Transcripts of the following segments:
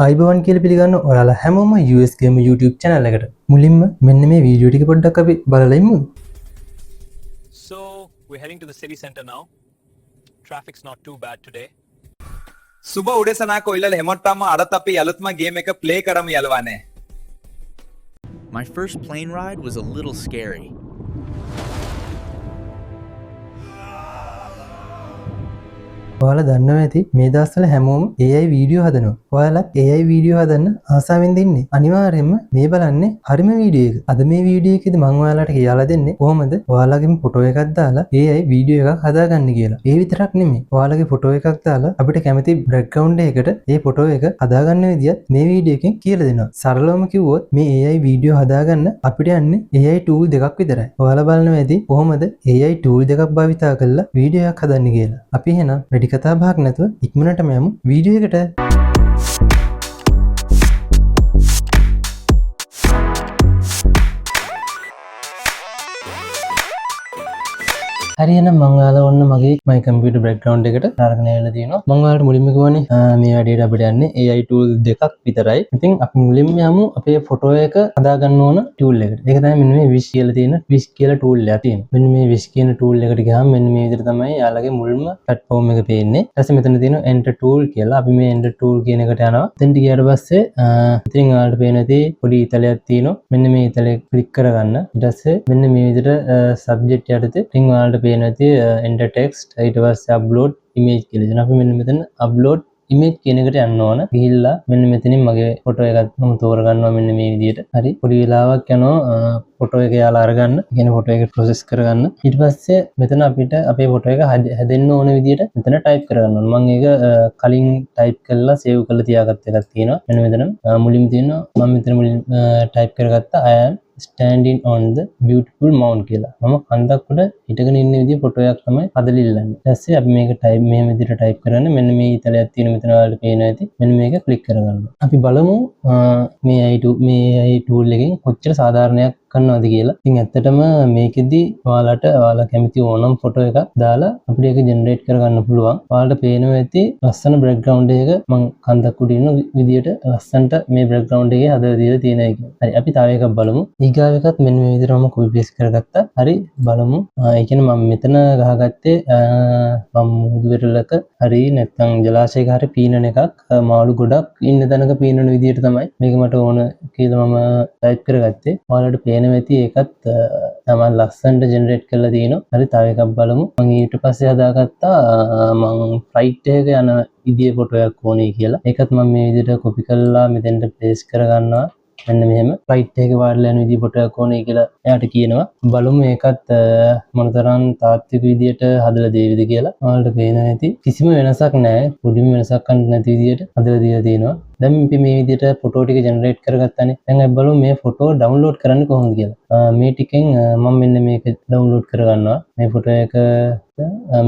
අයිබෝන් කියලා පිළිගන්න ඔයාලා හැමෝම US Game YouTube channel එකට. මුලින්ම මෙන්න මේ වීඩියෝ ටික පොඩ්ඩක් අපි බලලා ඉමු. So we're heading to the city center now. Traffic's not too bad today. සුබ උදෙසනක් ඔයලා හැමෝටම අදත් අපි අලුත්ම ගේම් එක ප්ලේ කරමු යලවන්නේ. My first plane ride was a little scary. ඔයාලා දන්නවා ඇති මේ දවස්වල හැමෝම AI වීඩියෝ හදනවා. ඔයාලත් AI වීඩියෝ හදන්න ආසාවෙන් ඉන්නේ. අනිවාර්යයෙන්ම මේ බලන්නේ හරිම වීඩියෝ එක. අද මේ වීඩියෝ එකේදී මම ඔයාලට කියලා දෙන්නේ කොහොමද ඔයාලගේ ෆොටෝ එකක් දාලා AI වීඩියෝ එකක් හදාගන්න කියලා. ඒ විතරක් නෙමෙයි. ඔයාලගේ ෆොටෝ එකක් දාලා අපිට කැමති බෑග්ග්‍රවුන්ඩ් එකකට ඒ ෆොටෝ එක හදාගන්න විදියත් මේ වීඩියෝ එකෙන් කියලා දෙනවා. සරලවම කිව්වොත් මේ AI වීඩියෝ හදාගන්න අපිට යන්නේ AI tool දෙකක් විතරයි. ඔයාලා බලනවා ඇති කොහොමද AI tool දෙකක් භාවිතා කරලා වීඩියෝ එකක් හදන්නේ කියලා. අපි එහෙනම් වැඩි කතා බහක් නැතුව ඉක්මනටම යමු වීඩියෝ එකට. හරි එහෙනම් මම ඔයාලා ඔන්න මගේ my computer background එකට අරගෙන ඇවිල්ලා තියෙනවා. මම ඔයාලට මුලින්ම කිව්වනේ මේ වැඩේට අපිට යන්නේ AI tool දෙකක් විතරයි. ඉතින් අපි මුලින්ම යමු අපේ ෆොටෝ එක හදාගන්න ඕන tool එකට. ඒක තමයි මෙන්න මේ wish කියලා තියෙන wish කියලා tool එක තියෙනවා. මෙන්න මේ wish කියන tool එකට ගියාම මෙන්න මේ විදිහට තමයි යාළගේ මුල්ම platform එක පේන්නේ. ඊට පස්සේ මෙතන තියෙනවා enter tool කියලා. අපි මේ enter tool කියන එකට යනවා. එතෙන්ට ගියාට පස්සේ ඉතින් ඔයාලට පේන දේ පොඩි ඉතලයක් තියෙනවා. මෙන්න මේ ඉතලේ ක්ලික් කරගන්න. ඊට පස්සේ මෙන්න මේ විදිහට subject යටතේ ඉතින් ඔයාලට නැති enter text ඊට පස්සේ upload image කියලා දෙනවා. අපි මෙන්න මෙතන upload image කියන එකට යන්න ඕන. ගිහිල්ලා මෙන්න මෙතනින් මගේ ෆොටෝ එකක් මම තෝරගන්නවා මෙන්න මේ විදිහට. හරි. පොඩි වෙලාවක් යනවා ෆොටෝ එක යාලා අරගන්න. කියන ෆොටෝ එක process කරගන්න. ඊට පස්සේ මෙතන අපිට අපේ ෆොටෝ එක හැදෙන්න ඕන විදිහට මෙතන type කරගන්න ඕන. මම ඒක කලින් type කරලා save කරලා තියාගත්ත එකක් තියෙනවා. මෙන්න මෙතන මුලින්ම තියෙනවා මම මෙතන මුලින් type කරගත්ත I am standing on the beautiful mount කියලා. මම කන්දක් උඩ හිටගෙන ඉන්න විදිය ෆොටෝ එකක් තමයි හදලා ඉල්ලන්නේ. ඊට පස්සේ අපි මේක type මෙහෙම විදිහට type කරන්න. මෙන්න මේ ඉතලයක් තියෙන මෙතන ඔයාලට පේනවා ඇති. මෙන්න මේක click කරගන්න. අපි බලමු මේ AI tool එකෙන් කොච්චර සාධාරණයක් කරනවද කියලා. ඉතින් ඇත්තටම මේකෙදි ඔයාලා කැමති ඕනම් ෆොටෝ එකක් දාලා අපිට ඒක ජෙනරේට් කරගන්න පුළුවන්. ඔයාලට පේනවා ඇති ලස්සන බෑග්ග්‍රවුන්ඩ් එක මම කන්දක් උඩ ඉන්න විදියට ලස්සනට මේ බෑග්ග්‍රවුන්ඩ් එකේ හදලා දීලා තියෙනවා කියලා. හරි අපි තව එකක් බලමු. ඊගාව එකත් මෙන්න මේ විදිහට මම කොපි පේස්ට් කරගත්තා. හරි බලමු. ඒ කියන්නේ මම මෙතන ගහගත්තේ මම මුහුදු වෙරළක හරි නැත්නම් ජලාශයක හරි පීනන එකක් මාළු ගොඩක් ඉන්න තැනක පීනන විදියට තමයි මේක මට ඕන කියලා මම ටයිප් කරගත්තේ. ඔයාලට පේනවා ඇති ඒකත් තමයි ලස්සනට ජෙනරේට් කරලා තියෙනවා. හරි තව එකක් බලමු. මම ඊට පස්සේ හදාගත්තා මම ෆ්ලයිට් එක යන විදියේ ෆොටෝ එකක් ඕනේ කියලා. ඒකත් මම මේ විදිහට කොපි කරලා මෙතෙන්ට පේස්ට් කරගන්නවා. මෙන්න මෙහෙම ෆ්ලයිට් එකේ වාඩිලා යන විදිහ ෆොටෝ එකක් ඕනේ කියලා එයාට කියනවා. බලමු ඒකත් මොනතරම් තාත්වික විදියට හදලා දෙවිද කියලා. ඔයාලට පේනවා ඇති කිසිම වෙනසක් නැහැ. පොඩිම වෙනසක් නැති විදියට හදලා දීලා තියෙනවා. දැන් අපි මේ විදිහට ෆොටෝ ටික ජෙනරේට් කරගත්තානේ. දැන් අපි බලමු මේ ෆොටෝ ඩවුන්ලෝඩ් කරන්නේ කොහොමද කියලා. මේ ටිකෙන් මම මෙන්න මේක ඩවුන්ලෝඩ් කරගන්නවා. මේ ෆොටෝ එක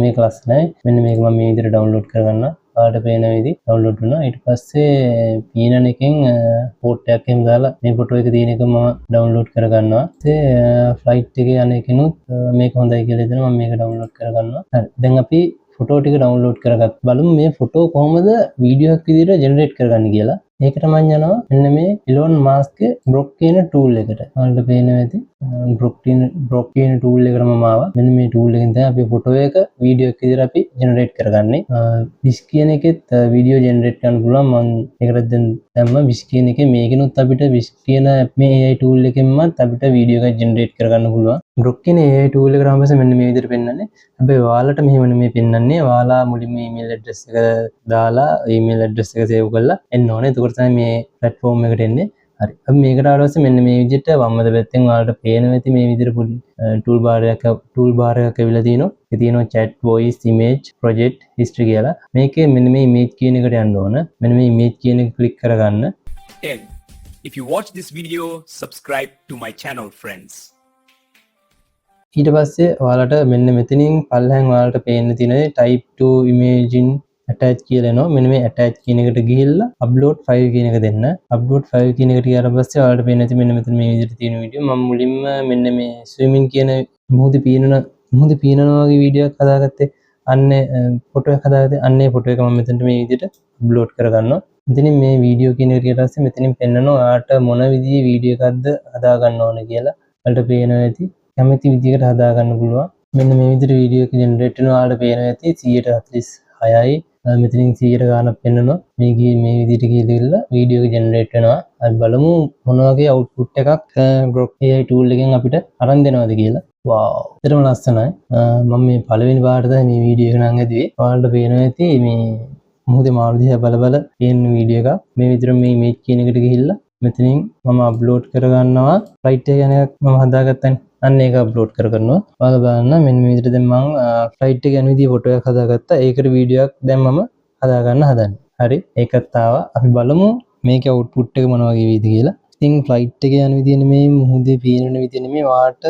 මේක ලස්සනයි. මෙන්න මේක මම මේ විදිහට ඩවුන්ලෝඩ් කරගන්නවා. ඔයාලට පේන විදිහ ඩවුන්ලෝඩ් වුණා. ඊට පස්සේ පීනන එකෙන් පෝට් එකක් එහෙම දාලා මේ ෆොටෝ එක තියෙන එක මම ඩවුන්ලෝඩ් කරගන්නවා. ඊට ෆ්ලයිට් එකේ යන එකනොත් මේක හොඳයි කියලා හිතෙනවා මම මේක ඩවුන්ලෝඩ් කරගන්නවා. හරි. දැන් අපි ෆොටෝ ටික ඩවුන්ලෝඩ් කරගත්ත. බලමු මේ ෆොටෝ කොහොමද වීඩියෝ එකක් විදිහට ජෙනරේට් කරගන්නේ කියලා. ඒකට මම යනවා මෙන්න මේ Elon Musk Grok කියන tool එකට. ඔයාලට පේනවා ඇති Grok කියන tool එකට මම ආවා. මෙන්න මේ tool එකෙන් තමයි අපි ෆොටෝ එක වීඩියෝ එක විදිහට අපි ජෙනරේට් කරගන්නේ. Wish කියන එකෙත් වීඩියෝ ජෙනරේට් කරන්න පුළුවන්. මම ඒකට දැම්ම Wish කියන එකේ මේකෙනුත් අපිට Wish කියන මේ AI tool එකෙන්මත් අපිට වීඩියෝ එකක් ජෙනරේට් කරගන්න පුළුවන්. Grok කියන AI tool එකට ආවම මෙන්න මේ විදිහට පෙන්නන්නේ. හැබැයි ඔයාලට මෙහෙම නෙමෙයි පෙන්නන්නේ. ඔයාලා මුලින්ම email address එක දාලා email address එක save කරලා එන්න ඕනේ. එතකොට තමයි මේ platform එකට එන්නේ. හරි. අපි මේකට ආවට පස්සේ මෙන්න මේ විදිහට වම්මද පැත්තෙන් ඔයාලට පේනවා ඇති මේ විදිහට පොඩි tool bar එකක් ඇවිල්ලා තියෙනවා. ඒ තියෙනවා chat, voice, image, project, history කියලා. මේකේ මෙන්න මේ image කියන එකට යන්න ඕන. මෙන්න මේ image කියන එක click කරගන්න. 10. If you watch this video, subscribe to my channel, friends. ඊට පස්සේ ඔයාලට මෙන්න මෙතනින් පල්ලෙහාන් ඔයාලට පේන්න තියෙන type to image in attach කියලා එනවා. මෙන්න මේ attach කියන එකට ගිහිල්ලා upload file කියන එක දෙන්න. upload file කියන එකට ගියාට පස්සේ ඔයාලට පේන්න ඇති මෙන්න මෙතන මේ විදිහට තියෙන වීඩියෝ. මම මුලින්ම මෙන්න මේ swimming කියන මුහුදු පීනනවා වගේ වීඩියෝ එකක් හදාගත්තේ. අන්නේ ෆොටෝ එක හදාගත්තේ. අන්නේ ෆොටෝ එක මම මෙතනට මේ විදිහට අප්ලෝඩ් කරගන්නවා. ඉතින් මේ වීඩියෝ කියන එකට ඊට පස්සේ මෙතනින් පෙන්නනවා ඔයාට මොන විදිහේ වීඩියෝ එකක්ද හදා ගන්න ඕන කියලා. ඔයාලට පේනවා ඇති. කැමති විදිහකට හදා ගන්න පුළුවන්. මෙන්න මේ විදිහට වීඩියෝ එක ජෙනරේට් වෙනවා. ඔයාලට පේනවා ඇති 146යි. මෙතනින් 100ට ගානක් පෙන්නනවා. මේ විදිහට ගිහිල්ලා වීඩියෝ එක ජෙනරේට් වෙනවා. අපි බලමු මොන වගේ අවුට්පුට් එකක් Grok AI tool එකෙන් අපිට අරන් දෙනවද කියලා. wow ඒතරම ලස්සනයි. මම මේ පළවෙනි පාරට තමයි මේ වීඩියෝ එක නම් ඇදුවේ. ඔයාලට පේනවා ඇති මේ මොහොතේ මාළු දිහා බල බල පේන වීඩියෝ එකක්. මේ විදිහට මේ ඉමේජ් කියන එකට ගිහිල්ලා මෙතනින් මම අප්ලෝඩ් කර ගන්නවා. ෆ්ලයිට් එක යන එකක් මම හදාගත්තනේ. අන්න ඒක අප්ලෝඩ් කර කරනවා. ඔයාලා බලන්න මෙන්න මේ විදිහට දැන් මම ෆ්ලයිට් එක යන විදිහේ ෆොටෝ එකක් හදාගත්තා. ඒකට වීඩියෝ එකක් දැන් මම හදා ගන්න හදන්නේ. හරි ඒකත් ආවා. අපි බලමු මේකේ අවුට්පුට් එක මොන වගේ වෙයිද කියලා. ඉතින් ෆ්ලයිට් එක යන විදිහ නෙමෙයි මුහුදේ පේන විදිහ නෙමෙයි වාට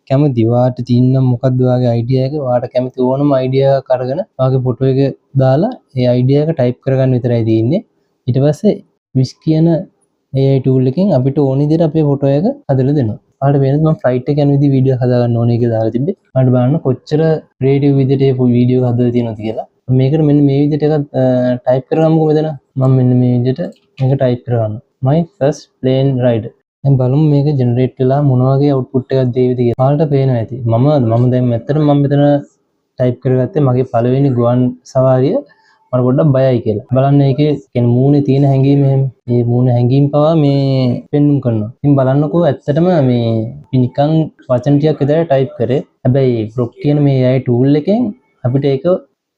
කැමති වාට තියෙනම් මොකක්ද වාගේ අයිඩියා එක වාට කැමති ඕනම අයිඩියා එකක් අරගෙන වාගේ ෆොටෝ එක දාලා ඒ අයිඩියා එක ටයිප් කරගන්න විතරයි තියෙන්නේ. ඊට පස්සේ විස් කියන AI tool එකෙන් අපිට ඕන විදිහට අපේ ෆොටෝ එක හදලා දෙනවා. ඔයාලට වෙනද මම ෆ්ලයිට් එක යන විදිහ වීඩියෝ හදා ගන්න ඕනේ කියලා දාලා තිබ්බේ. ඔයාලට බලන්න කොච්චර ක්‍රියේටිව් විදිහට මේ වීඩියෝ හදලා තියෙනවද කියලා. මේකට මෙන්න මේ විදිහට එකක් ටයිප් කරගමුකෝ මෙතන. මම මෙන්න මේ විදිහට මේක ටයිප් කරගන්නවා. my first plane ride. දැන් බලමු මේක ජෙනරේට් වෙලා මොන වගේ අවුට්පුට් එකක් දෙයිද කියලා. ඔයාලට පේනවා ඇති. මම දැන් මෙතන මෙතන ටයිප් කරගත්තේ මගේ පළවෙනි ගුවන් සවාරිය මට පොඩ්ඩක් බයයි කියලා. බලන්න ඒකේ කියන්නේ මූණේ තියෙන හැඟීම එහෙම. මේ මූණේ හැඟීම් පවා මේ පෙන්눔 කරනවා. ඉතින් බලන්නකෝ ඇත්තටම මේ නිකන් වචන ටිකක් විතර ටයිප් කරේ. හැබැයි Grok කියන මේ AI tool එකෙන් අපිට ඒක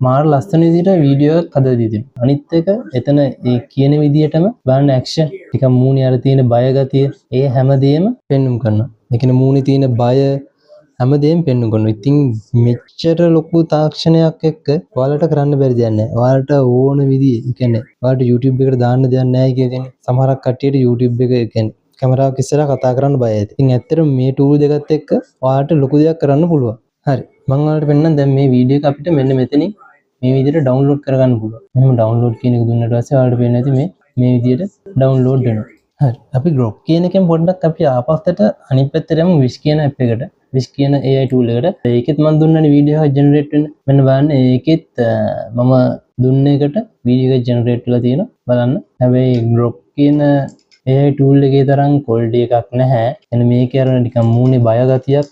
මාර ලස්සන විදිහට වීඩියෝ එකක් හදලා දීලා. අනිත් එක එතන ඒ කියන විදිහටම බලන්න ඇක්ෂන් ටික මූණේ අර තියෙන බය ගතිය ඒ හැමදේම පෙන්눔 කරනවා. ඒ කියන්නේ මූණේ තියෙන බය හැමදේම පෙන්눔 කරනවා. ඉතින් මෙච්චර ලොකු තාක්ෂණයක් එක්ක ඔයාලට කරන්න බැරි දෙයක් නැහැ. ඔයාලට ඕන විදිහේ ඒ කියන්නේ ඔයාලට YouTube එකට දාන්න දෙයක් නැහැ කියන්නේ. සමහරක් කට්ටියට YouTube එක කියන්නේ කැමරාවක් ඉස්සරහා කතා කරන්න බයයි. ඉතින් ඇත්තටම මේ tool දෙකත් එක්ක ඔයාලට ලොකු දෙයක් කරන්න පුළුවන්. හරි. මම ඔයාලට පෙන්නන්න දැන් මේ වීඩියෝ එක අපිට මෙන්න මෙතනින් මේ විදිහට ඩවුන්ලෝඩ් කරගන්න පුළුවන්. මෙහෙම ඩවුන්ලෝඩ් කියන එක දුන්නාට පස්සේ ඔයාලට පේන්නේ නැති මේ විදිහට ඩවුන්ලෝඩ් වෙනවා. හරි. අපි Grok කියන එකෙන් පොඩ්ඩක් අපි ආපස්සට අනිත් පැත්තට යමු Wish කියන app එකට. Wish කියන AI tool එකට. ඒකෙත් මම දුන්නනේ වීඩියෝ එක ජෙනරේට් වෙන්න. මෙන්න බලන්න ඒකෙත් මම දුන්න එකට වීඩියෝ එක ජෙනරේට් වෙලා තියෙනවා. බලන්න. හැබැයි Grok කියන AI tool එකේ තරම් quality එකක් නැහැ. එන්න මේකේ අර නිකන් මූණේ බය ගතියක්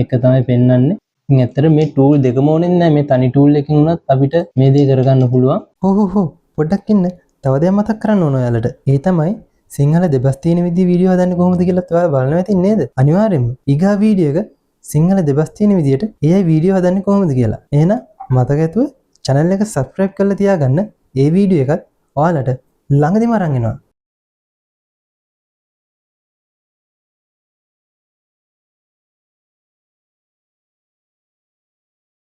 එක තමයි පෙන්වන්නේ. ඉතින් ඇත්තට මේ tool දෙකම ඕනේ නැහැ. මේ තනි tool එකකින් උනත් අපිට මේ දේ කරගන්න පුළුවන්. හෝ පොඩ්ඩක් ඉන්න. තව දෙයක් මතක් කරන්න ඕන ඔයාලට. ඒ තමයි සිංහල දෙබස් තියෙන විදිහ වීඩියෝ හදන්නේ කොහොමද කියලා ඔයාලා බලනවා ඇති නේද? අනිවාර්යෙන්ම ඊගා වීඩියෝ එක සිංහල දෙබස් තියෙන විදිහට AI වීඩියෝ හදන්නේ කොහොමද කියලා. එහෙනම් මතක ඇතුව channel එක subscribe කරලා තියාගන්න. ඒ වීඩියෝ එකත් ඔයාලට ළඟදිම අරන් එනවා.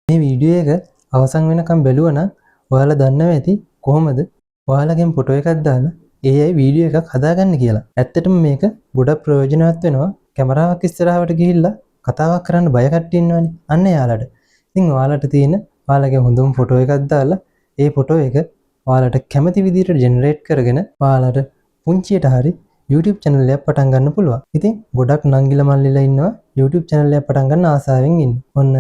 මේ වීඩියෝ එක අවසන් වෙනකම් බැලුවා නම් ඔයාලා දන්නවා ඇති කොහොමද ඔයාලගෙන් ෆොටෝ එකක් දාලා AI වීඩියෝ එකක් හදාගන්න කියලා. ඇත්තටම මේක ගොඩක් ප්‍රයෝජනවත් වෙනවා. කැමරාවක් ඉස්සරහට ගිහිල්ලා කතාවක් කරන්න බය කට්ටිය ඉන්නවනේ. අන්න එයාලට. ඉතින් ඔයාලට තියෙන ඔයාලගේ හොඳම ෆොටෝ එකක් දාලා ඒ ෆොටෝ එක ඔයාලට කැමති විදිහට ජෙනරේට් කරගෙන ඔයාලට පුංචියට හරි YouTube channel එකක් පටන් ගන්න පුළුවන්. ඉතින් ගොඩක් නංගිලා මල්ලිලා ඉන්නවා YouTube channel එකක් පටන් ගන්න ආසාවෙන් ඉන්න. ඔන්න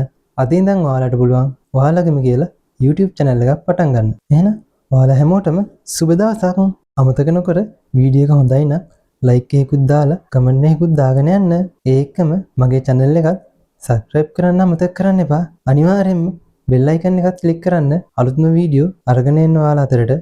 අද ඉඳන් ඔයාලට පුළුවන් ඔයාලගේම කියලා YouTube channel එකක් පටන් ගන්න. එහෙනම් ඔයාලා හැමෝටම සුබ දවසක්. අමතක නොකර වීඩියෝ එක හොඳයි නම් like එකකුත් දාලා comment එකකුත් දාගෙන යන්න. ඒකම මගේ channel එකත් subscribe කරන්න අමතක කරන්න එපා. අනිවාර්යෙන්ම bell icon එකත් click කරන්න අලුත්ම වීඩියෝ අරගෙන එන්න ඔයාලා අතරට.